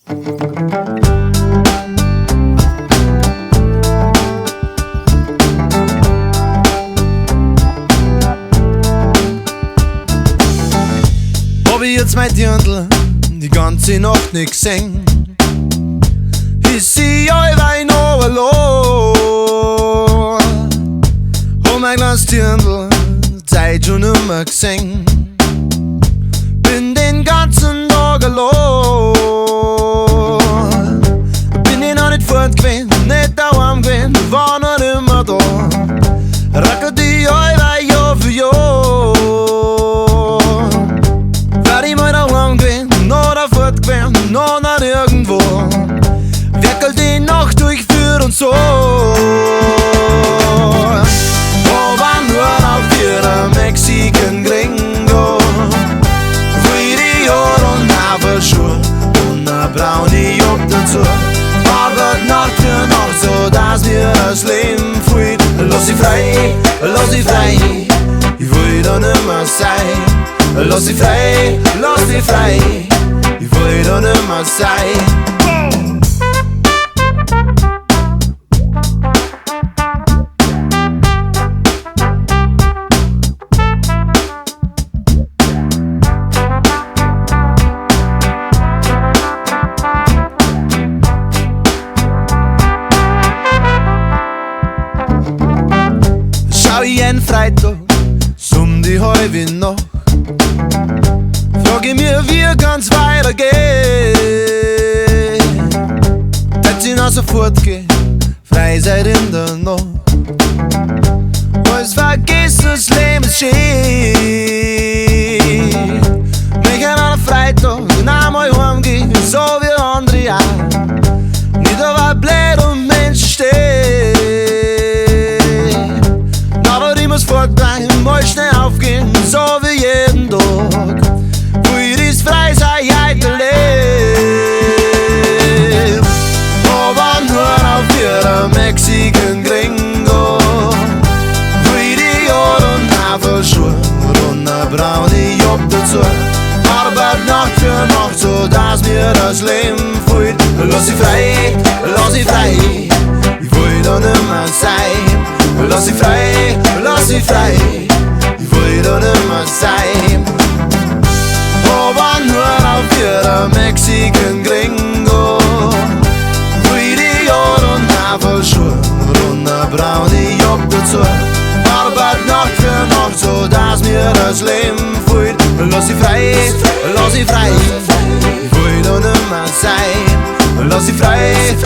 Hab ich jetzt mein Dirndl die ganze Nacht nicht gesehen, ist sie allweil noch allein. Hab mein kleines Dirndl Zeit schon immer gesehen, bin den ganzen Tag allein. Bin ich noch nicht fort gewesen, nicht daheim gewesen, war noch immer da. Rackert die allweil Jahr für Jahr. Werd ich mal daheim gewesen, noch da fort gewesen, noch nicht irgendwo. Werkelt die Nacht durch für uns so. Aber nur auf ihrer Mexican Gringo, Friede und Haferschuhe und ne braune Job dazu. Arbeit Nacht für Nacht, so dass mir das Leben fühlt. Lass sie frei, lass sie frei, ich will da nimmer sein. Lass sie frei, ich will da nimmer sein. Schau ich einen Freitag, um die halbe Nacht, frag ich mir, wie kann's weitergehen. Hätt sie noch sofort gehen, frei seid in der Nacht. Alles vergessen, das Leben ist schön. Mich an einem Freitag einmal heimgehen, so wie andere auch. Nicht aber blöd und Menschen stehen. Aber ich muss fortbleiben, mal schnell aufgehen, so wie jeden Tag. Früher ist frei, sei heute Leben. Aber nur auf ihrer Mexican Gringo, Friede und Haferschuhe und ne braune Job dazu. Arbeit Nacht für Nacht, so dass mir das Leben fühlt. Lass sie frei, ich will da nimmer sein. Lass sie frei, ich will da nimmer sein. Aber nur auf ihrer Mexican Gringo, Friede und Haferschuhe und ne braune Job dazu. Arbeit Nacht für Nacht, so dass mir das Leben fühlt. Lass sie frei, ich will da nimmer sein. Lass sie frei, ich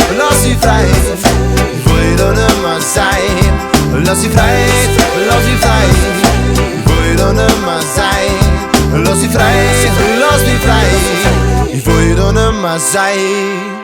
will da nimmer sein. Lass sie frei, ich will da nimmer sein. Lass sie frei, ich will da nimmer sein.